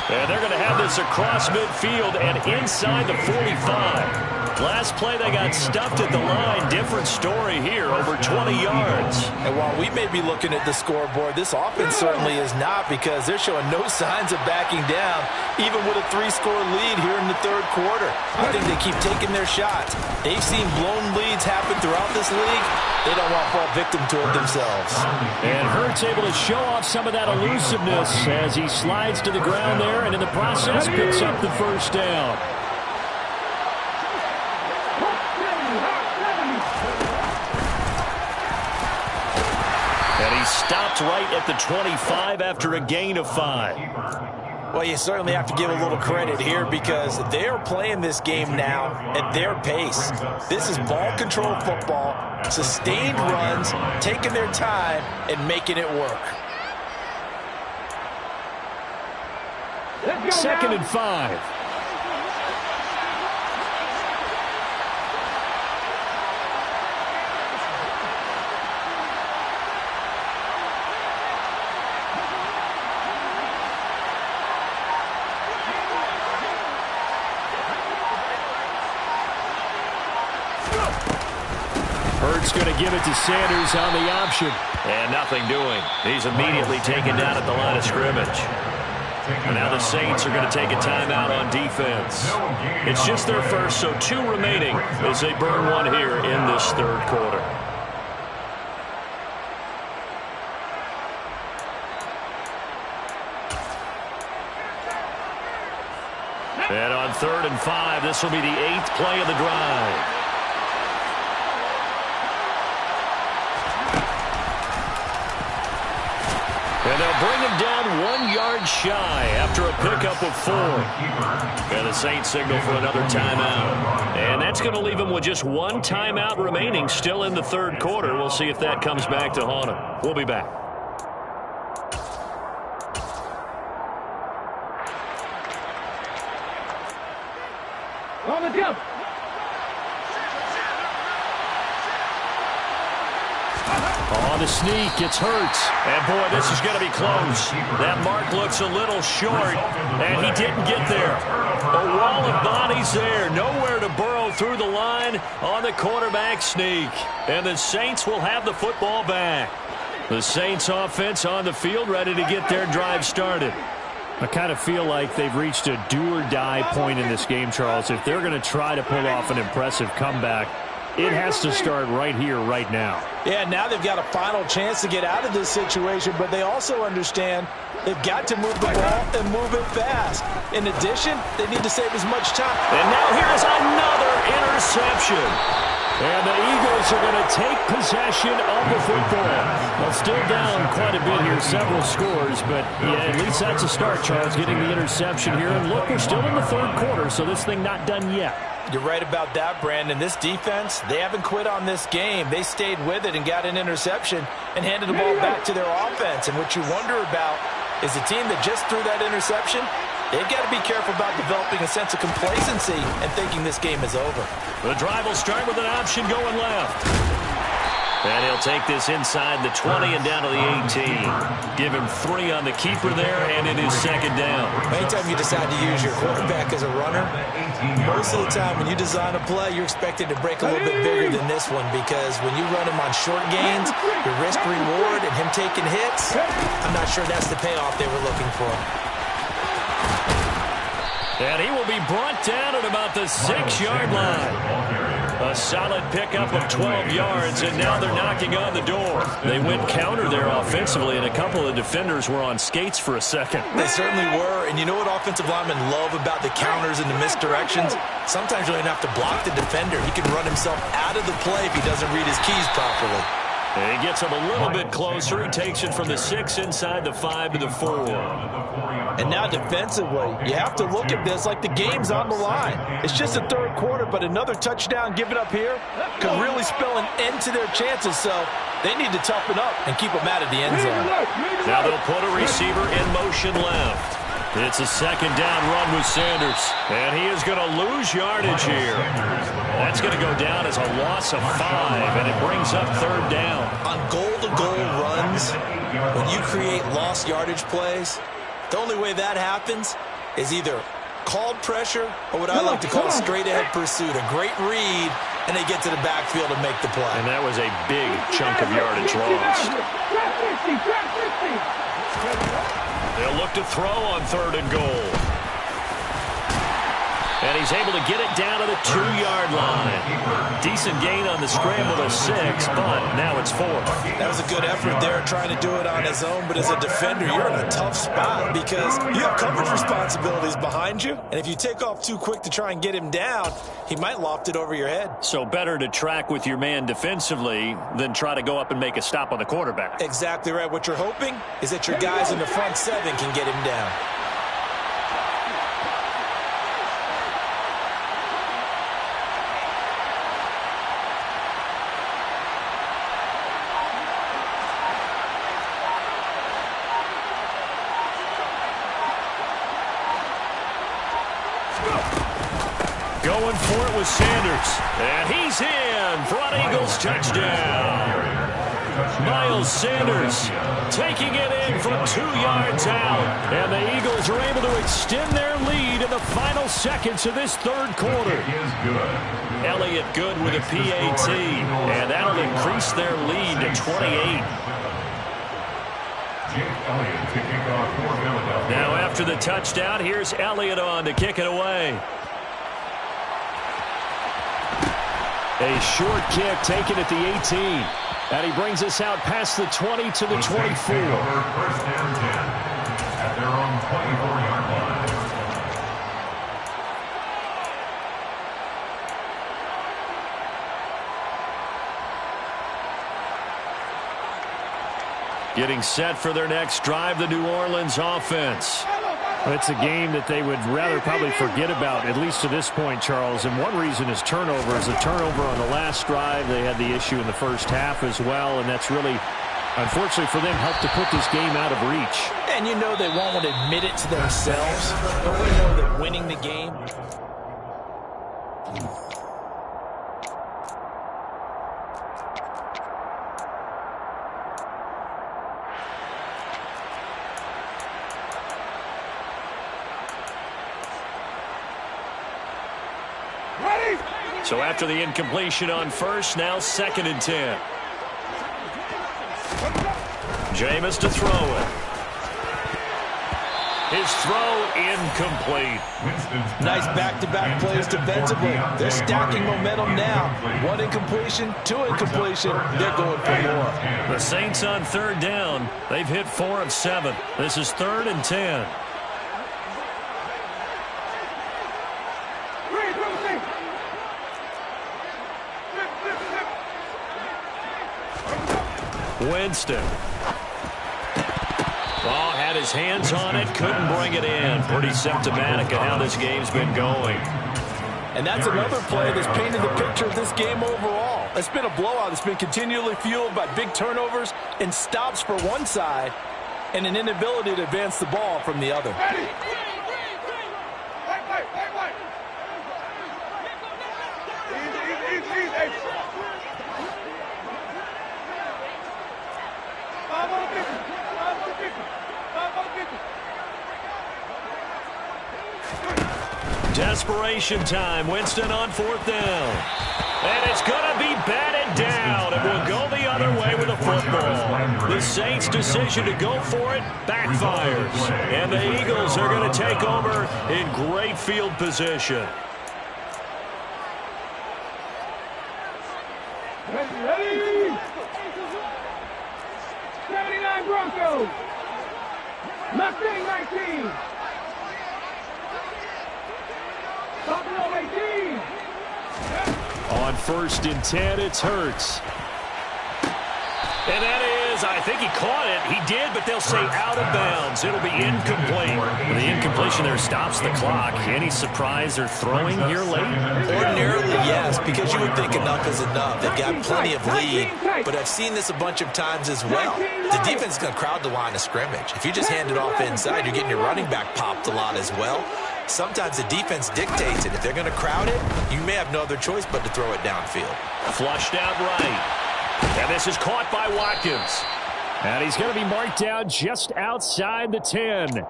And they're going to have this across midfield and inside the 45. Last play, they got stuffed at the line. Different story here, over 20 yards. And while we may be looking at the scoreboard, this offense certainly is not, because they're showing no signs of backing down, even with a 3-score lead here in the 3rd quarter. I think they keep taking their shots. They've seen blown leads happen throughout this league. They don't want to fall victim to it themselves. And Hurts able to show off some of that elusiveness as he slides to the ground there, and in the process picks up the 1st down. And he stopped right at the 25 after a gain of 5. Well, you certainly have to give a little credit here, because they're playing this game now at their pace. This is ball control football, sustained runs, taking their time, and making it work. 2nd and 5. Hurts going to give it to Sanders on the option. And nothing doing. He's immediately taken down at the line of scrimmage. And now the Saints are going to take a timeout on defense. It's just their first, so 2 remaining as they burn one here in this 3rd quarter. And on 3rd and 5, this will be the 8th play of the drive. And they'll bring him down 1 yard shy after a pickup of 4. And the Saints signal for another timeout. And that's going to leave him with just 1 timeout remaining still in the 3rd quarter. We'll see if that comes back to haunt him. We'll be back. On the jump. On the sneak, it's Hurts. And, boy, this is going to be close. That mark looks a little short, and he didn't get there. A wall of bodies there. Nowhere to burrow through the line on the quarterback sneak. And the Saints will have the football back. The Saints offense on the field, ready to get their drive started. I kind of feel like they've reached a do-or-die point in this game, Charles. If they're going to try to pull off an impressive comeback, it has to start right here, right now. Yeah, now they've got a final chance to get out of this situation, but they also understand they've got to move the ball and move it fast. In addition, they need to save as much time. And now here's another interception. And the Eagles are going to take possession of the football. Well, still down quite a bit here, several scores, but yeah, at least that's a start, Charles, getting the interception here. And look, we're still in the 3rd quarter, so this thing not done yet. You're right about that, Brandon. This defense, they haven't quit on this game. They stayed with it and got an interception and handed the ball back to their offense. And what you wonder about is the team that just threw that interception, they've got to be careful about developing a sense of complacency and thinking this game is over. The drive will start with an option going left. And he'll take this inside the 20 and down to the 18. Give him 3 on the keeper there, and it is 2nd down. Anytime you decide to use your quarterback as a runner, most of the time when you design a play, you're expected to break a little bit bigger than this one, because when you run him on short gains, your risk-reward and him taking hits, I'm not sure that's the payoff they were looking for. And he will be brought down at about the the 6-yard line. A solid pickup of 12 yards, and now they're knocking on the door. They went counter there offensively, and a couple of defenders were on skates for a second. They certainly were, and you know what offensive linemen love about the counters and the misdirections? Sometimes you don't even have to block the defender. He can run himself out of the play if he doesn't read his keys properly. And he gets him a little bit closer. He takes it from the 6 inside the 5 to the 4. And now defensively, you have to look at this like the game's on the line. It's just the third quarter, but another touchdown given up here could really spell an end to their chances. So they need to toughen up and keep them out of the end zone. Now they'll put a receiver in motion left. It's a second down run with Sanders. And he is going to lose yardage here. That's going to go down as a loss of 5, and it brings up third down. On goal-to-goal runs, when you create lost yardage plays, the only way that happens is either called pressure or what I like to call straight-ahead pursuit. A great read, and they get to the backfield and make the play. And that was a big chunk of yardage lost. They'll look to throw on third and goal. And he's able to get it down to the 2-yard line. Decent gain on the scramble of 6, but now it's 4. That was a good effort there, trying to do it on his own. But as a defender, you're in a tough spot because you have coverage responsibilities behind you. And if you take off too quick to try and get him down, he might loft it over your head. So better to track with your man defensively than try to go up and make a stop on the quarterback. Exactly right. What you're hoping is that your guys in the front 7 can get him down. Going for it with Sanders. And he's in for an Eagles touchdown. Miles Sanders taking it in from 2 yards out. And the Eagles are able to extend their lead in the final seconds of this third quarter. Elliott good with a PAT. And that'll increase their lead to 28. Now after the touchdown, here's Elliott on to kick it away. A short kick taken at the 18. And he brings us out past the 20 to the 24. First down 10 at their own 24-yard line. Getting set for their next drive, the New Orleans offense. It's a game that they would rather probably forget about, at least to this point, Charles. And one reason is turnovers. A turnover on the last drive. They had the issue in the first half as well, and that's really, unfortunately for them, helped to put this game out of reach. And you know they won't want to admit it to themselves, but we know that winning the game So after the incompletion on first, now 2nd and 10. Jameis to throw it. His throw incomplete. Nice back-to-back plays defensively. They're stacking momentum now. 1 incompletion, 2 incompletion. They're going for more. The Saints on third down. They've hit 4 of 7. This is 3rd and 10. Winston. Ball had his hands on it, couldn't bring it in. Pretty symptomatic of how this game's been going. And that's another play that's painted the picture of this game overall. It's been a blowout. It's been continually fueled by big turnovers and stops for one side and an inability to advance the ball from the other. Desperation time. Winston on 4th down. And it's going to be batted down. It will go the other way with a football. The Saints' decision to go for it backfires. And the Eagles are going to take over in great field position. Ready? 79 Broncos. Mustang 19. Buffalo 18. On 1st and 10, it's Hurts. And that is, I think he caught it. He did, but they'll say out of bounds. It'll be incomplete. The incompletion there stops the clock. Any surprise they're throwing here late? Ordinarily, yes, because you would think enough is enough. They've got plenty of lead, but I've seen this a bunch of times as well. The defense is going to crowd the line of scrimmage. If you just hand it off inside, you're getting your running back popped a lot as well. Sometimes the defense dictates it. If they're going to crowd it, you may have no other choice but to throw it downfield. Flushed out right. And this is caught by Watkins. And he's going to be marked down just outside the 10.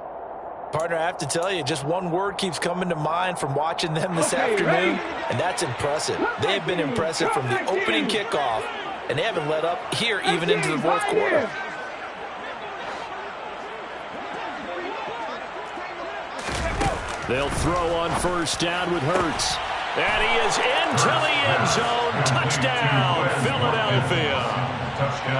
Partner, I have to tell you, just one word keeps coming to mind from watching them this afternoon, and that's impressive. They have been impressive from the opening kickoff, and they haven't let up here even into the fourth quarter. They'll throw on 1st down with Hurts. And he is into the end zone. Touchdown, Philadelphia.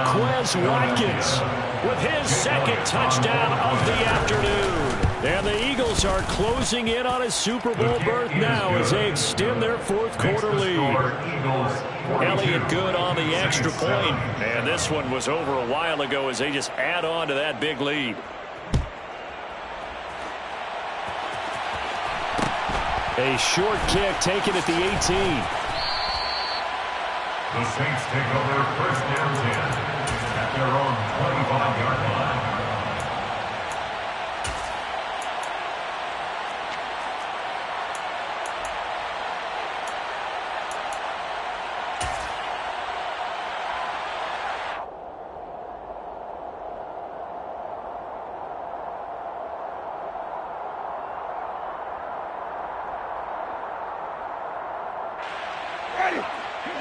Quez Watkins with his 2nd touchdown of the afternoon. And the Eagles are closing in on a Super Bowl berth now as they extend their 4th quarter lead. Elliott good on the extra point. And this one was over a while ago as they just add on to that big lead. A short kick taken at the 18. The Saints take over 1st and 10 at their own 25-yard line.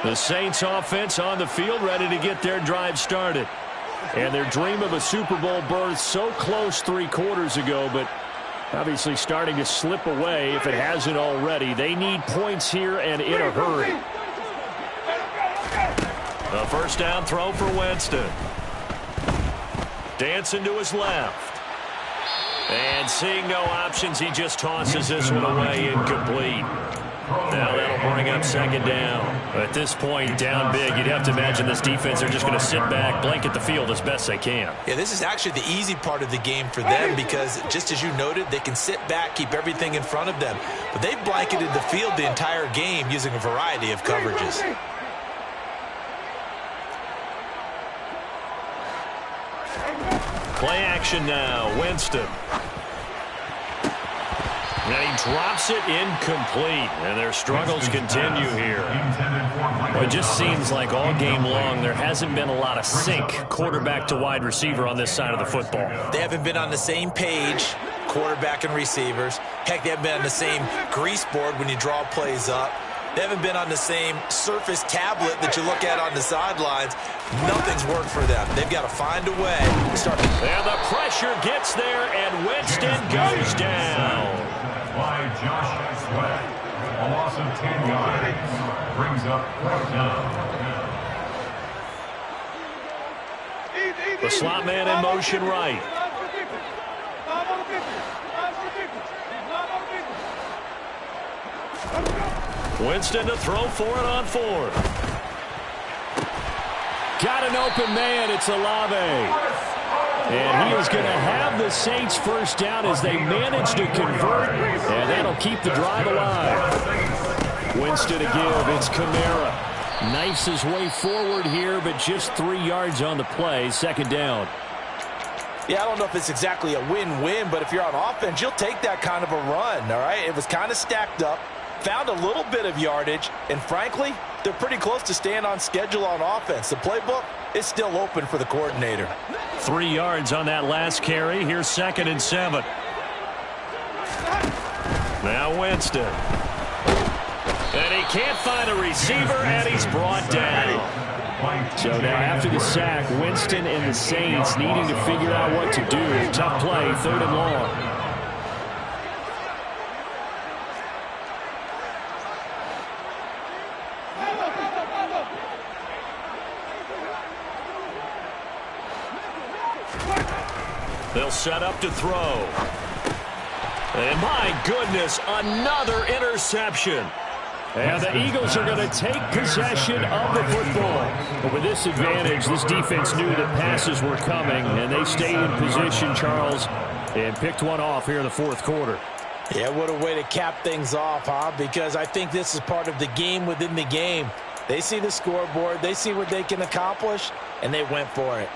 The Saints offense on the field ready to get their drive started. And their dream of a Super Bowl berth so close 3 quarters ago, but obviously starting to slip away if it hasn't already. They need points here and in a hurry. A 1st down throw for Winston. Dancing to his left. And seeing no options, he just tosses this one away, incomplete. Now that'll bring up 2nd down. At this point, down big, you'd have to imagine this defense are just going to sit back, blanket the field as best they can. Yeah, this is actually the easy part of the game for them because, just as you noted, they can sit back, keep everything in front of them. But they've blanketed the field the entire game using a variety of coverages. Play action now, Winston. And he drops it incomplete, and their struggles continue here. Well, it just seems like all game long there hasn't been a lot of sync quarterback to wide receiver on this side of the football. They haven't been on the same page, quarterback and receivers. Heck, they haven't been on the same grease board when you draw plays up. They haven't been on the same Surface tablet that you look at on the sidelines. Nothing's worked for them. They've got to find a way to start. And the pressure gets there, and Winston goes down. By Josh Sweat. A loss of 10 yards. Brings up 4th down. The slot man in motion right. Winston to throw for it on 4th. Got an open man. It's Olave. And he is going to have the Saints 1st down as they manage to convert. And that'll keep the drive alive. Winston to give. It's Kamara. Knifes his way forward here, but just 3 yards on the play. 2nd down. Yeah, I don't know if it's exactly a win-win, but if you're on offense, you'll take that kind of a run, all right? It was kind of stacked up. Found a little bit of yardage, and frankly, they're pretty close to staying on schedule on offense. The playbook is still open for the coordinator. 3 yards on that last carry. Here's 2nd and 7. Now Winston. And he can't find a receiver, and he's brought down. So now after the sack, Winston and the Saints needing to figure out what to do. Tough play, 3rd and long. They'll set up to throw. And my goodness, another interception. And the Eagles are going to take possession of the football. But with this advantage, this defense knew that passes were coming, and they stayed in position, Charles, and picked one off here in the fourth quarter. Yeah, what a way to cap things off, huh? Because I think this is part of the game within the game. They see the scoreboard, they see what they can accomplish, and they went for it.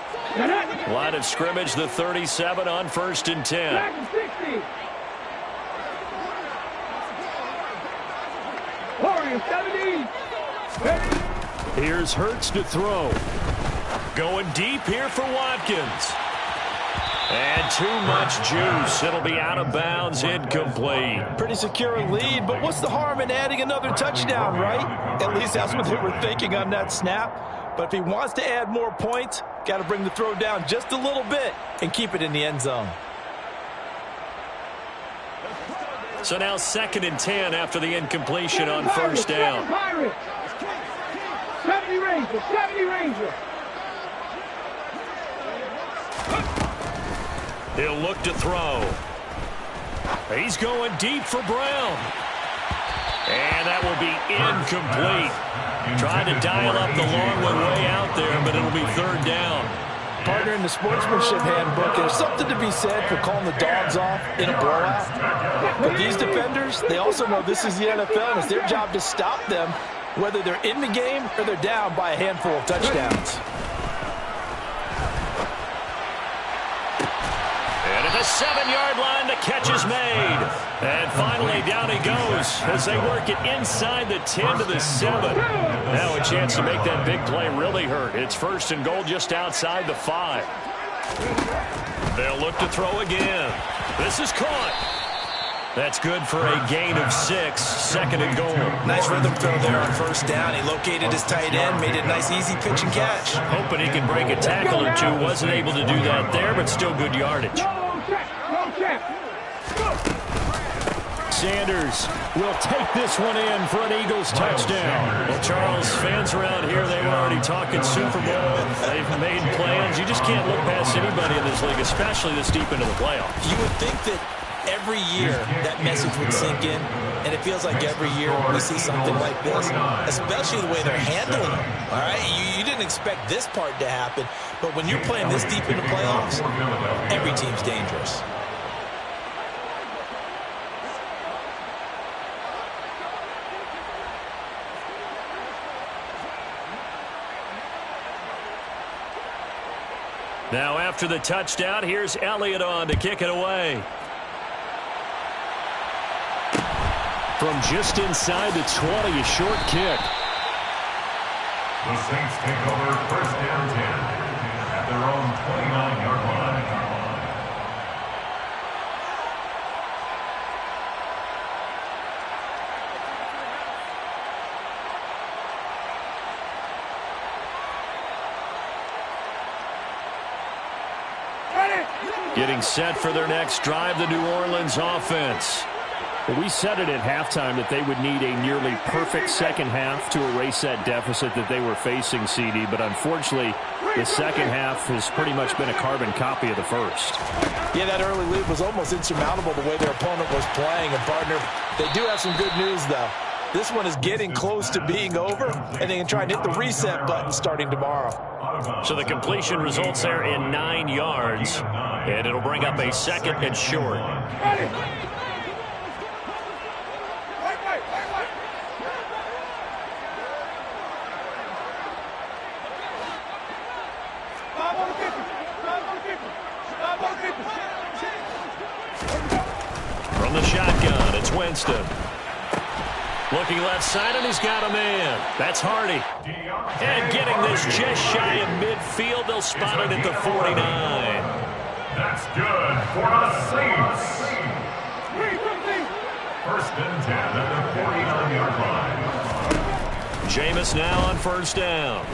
Line of scrimmage, the 37 on 1st and 10. 60. 70. Here's Hurts to throw. Going deep here for Watkins. And too much juice. It'll be out of bounds, incomplete. Pretty secure lead, but what's the harm in adding another touchdown, right? At least that's what they were thinking on that snap. But if he wants to add more points, got to bring the throw down just a little bit and keep it in the end zone. So now 2nd and 10 after the incompletion on 1st down. 70 Ranger, 70 Ranger. He'll look to throw. He's going deep for Brown. And that will be incomplete. Trying to dial up the long one way out there, but it'll be 3rd down. Partner, in the sportsmanship handbook, there's something to be said for calling the dogs off in a blowout. But these defenders, they also know this is the NFL, and it's their job to stop them, whether they're in the game or they're down by a handful of touchdowns. And at the 7-yard line, the catch is made. And finally, down he goes as they work it inside the 10 to the 7. Now a chance to make that big play really hurt. It's 1st and goal just outside the 5. They'll look to throw again. This is caught. That's good for a gain of 6. 2nd and goal. Nice rhythm throw there on 1st down. He located his tight end, made it a nice, easy pitch and catch. Hoping he can break a tackle or two. Wasn't able to do that there, but still good yardage. Sanders will take this one in for an Eagles touchdown. Well, Charles, fans around here, they were already talking Super Bowl. They've made plans. You just can't look past anybody in this league, especially this deep into the playoffs. You would think that every year that message would sink in, and it feels like every year we see something like this, especially the way they're handling it. All right, you didn't expect this part to happen, but when you're playing this deep in the playoffs, every team's dangerous. Now after the touchdown, here's Elliott on to kick it away. From just inside the 20, a short kick. The Saints take over 1st and 10 at their own 29-yard line. Getting set for their next drive, the New Orleans offense. Well, we said it at halftime that they would need a nearly perfect second half to erase that deficit that they were facing, CD. But unfortunately, the second half has pretty much been a carbon copy of the first. Yeah, that early lead was almost insurmountable the way their opponent was playing. And, partner, they do have some good news, though. This one is getting close to being over, and they can try and hit the reset button starting tomorrow. So the completion results there in 9 yards, and it'll bring up a 2nd and short. From the shotgun, it's Winston. Looking left side, and he's got a man. That's Hardy. And getting this just shy of midfield. They'll spot it at the 49. That's good for the Saints. 1st and 10 at the 49-yard line. Jameis now on 1st down.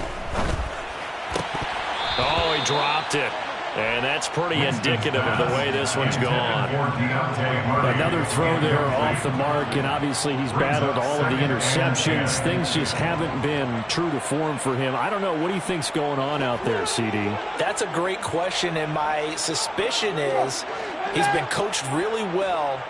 Oh, he dropped it. And that's pretty indicative of the way this one's gone. Another throw there off the mark, and obviously he's battled all of the interceptions. Things just haven't been true to form for him. I don't know. What do you think's going on out there, CD? That's a great question, and my suspicion is he's been coached really well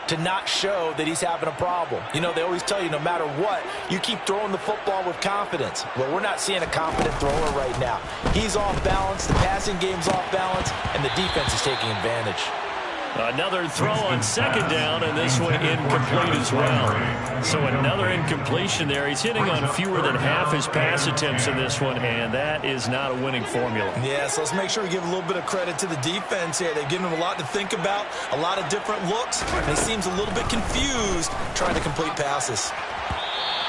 to not show that he's having a problem. You know, they always tell you no matter what, you keep throwing the football with confidence. Well, we're not seeing a confident thrower right now. He's off balance, the passing game's off balance, and the defense is taking advantage. Another throw on second down, and this one incomplete as well. So another incompletion there. He's hitting on fewer than half his pass attempts in this one, and that is not a winning formula. Yeah, so let's make sure we give a little bit of credit to the defense here. They've given him a lot to think about, a lot of different looks, and he seems a little bit confused trying to complete passes.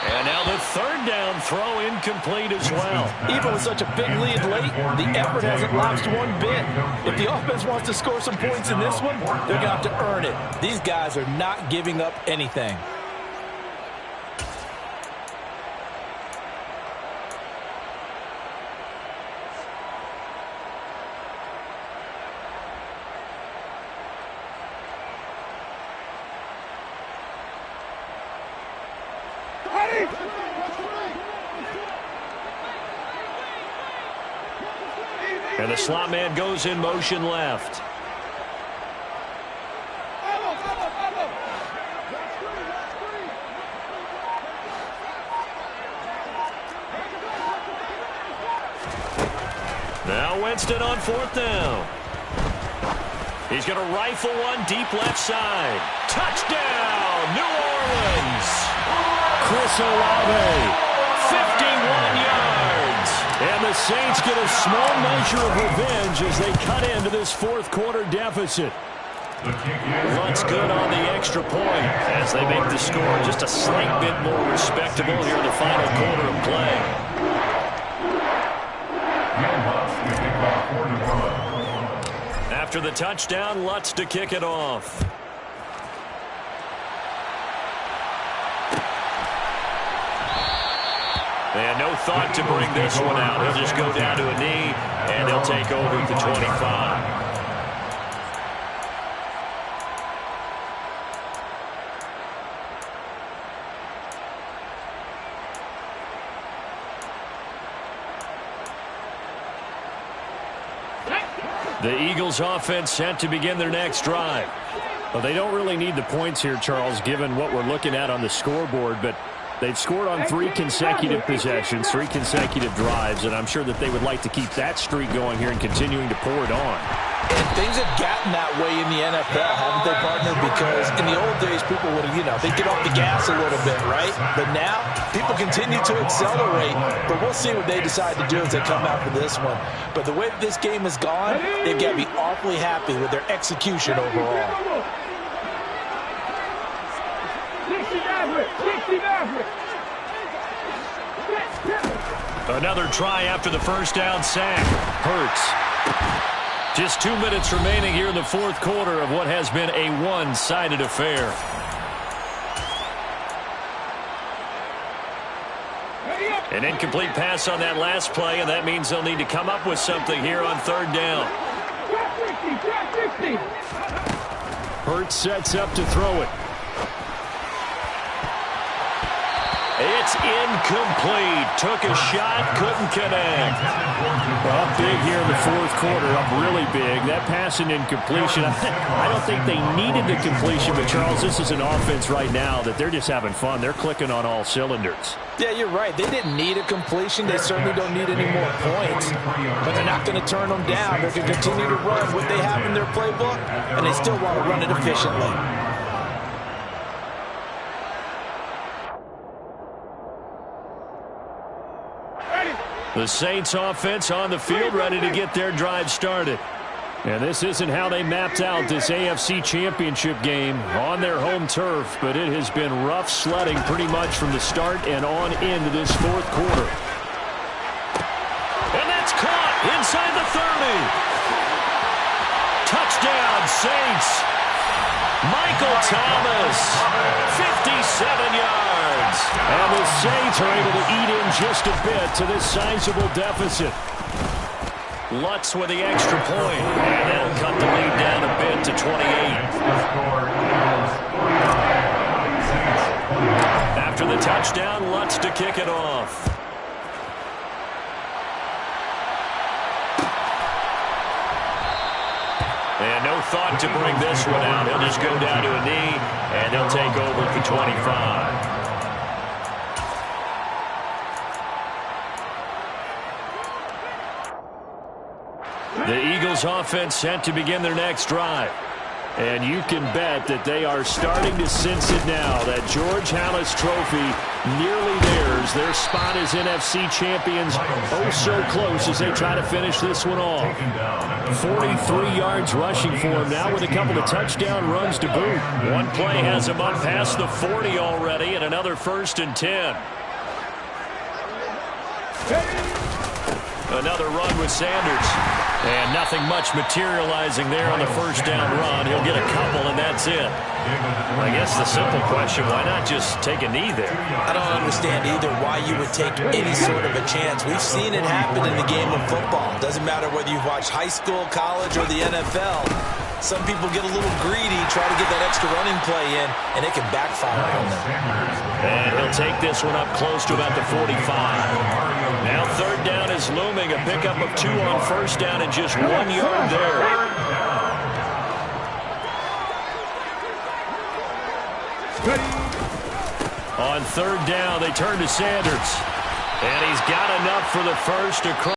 And now the third down throw incomplete as well. Even with such a big lead late, the effort hasn't lapsed one bit. If the offense wants to score some points in this one, they're going to have to earn it. These guys are not giving up anything. And the slot man goes in motion left. Now Winston on fourth down. He's going to rifle one deep left side. Touchdown, New Orleans. Chris Olave, 51 yards. And the Saints get a small measure of revenge as they cut into this fourth quarter deficit. Lutz good on the extra point as they make the score just a slight bit more respectable here in the final quarter of play. After the touchdown, Lutz to kick it off. And no thought to bring this one out. He'll just go down to a knee, and they'll take over at the 25. The Eagles offense set to begin their next drive. Well, they don't really need the points here, Charles, given what we're looking at on the scoreboard, but they've scored on 3 consecutive possessions, 3 consecutive drives, and I'm sure that they would like to keep that streak going here and continuing to pour it on. And things have gotten that way in the NFL, haven't they, partner? Because in the old days, people would, they'd get off the gas a little bit, right? But now, people continue to accelerate, but we'll see what they decide to do as they come out for this one. But the way that this game has gone, they've got to be awfully happy with their execution overall. Another try after the first down sack. Hurts. Just 2 minutes remaining here in the fourth quarter of what has been a one-sided affair. An incomplete pass on that last play, and that means they'll need to come up with something here on third down. Hurts sets up to throw it. It's incomplete. Took a shot, couldn't connect. Well, up big here in the fourth quarter, up really big. That pass and incompletion, I don't think they needed the completion, but Charles, this is an offense right now that they're just having fun. They're clicking on all cylinders. Yeah, you're right. They didn't need a completion. They certainly don't need any more points. But they're not going to turn them down. They're going to continue to run what they have in their playbook, and they still want to run it efficiently. The Saints offense on the field, ready to get their drive started. And this isn't how they mapped out this AFC Championship game on their home turf, but it has been rough sledding pretty much from the start and on into this fourth quarter. And that's caught inside the 30. Touchdown, Saints. Michael Thomas, 57 yards. And the Saints are able to eat in just a bit to this sizable deficit. Lutz with the extra point, and that'll cut the lead down a bit to 28. After the touchdown, Lutz to kick it off. And no thought to bring this one out. He'll just go down to a knee, and he'll take over at the 25. The Eagles offense set to begin their next drive. And you can bet that they are starting to sense it now. That George Halas trophy nearly theirs. Their spot as NFC champions oh so close as they try to finish this one off. 43 yards rushing for him now with a couple of touchdown runs to boot. One play has him up past the 40 already, and another 1st and 10. Another run with Sanders. And nothing much materializing there on the first down run. He'll get a couple, and that's it. I guess the simple question, why not just take a knee there? I don't understand either why you would take any sort of a chance. We've seen it happen in the game of football. Doesn't matter whether you've watched high school, college, or the NFL. Some people get a little greedy, try to get that extra running play in, and it can backfire on them. And he'll take this one up close to about the 45. Now 3rd down is looming. A pickup of 2 on 1st down and just 1 yard there. On 3rd down, they turn to Sanders. And he's got enough for the first across.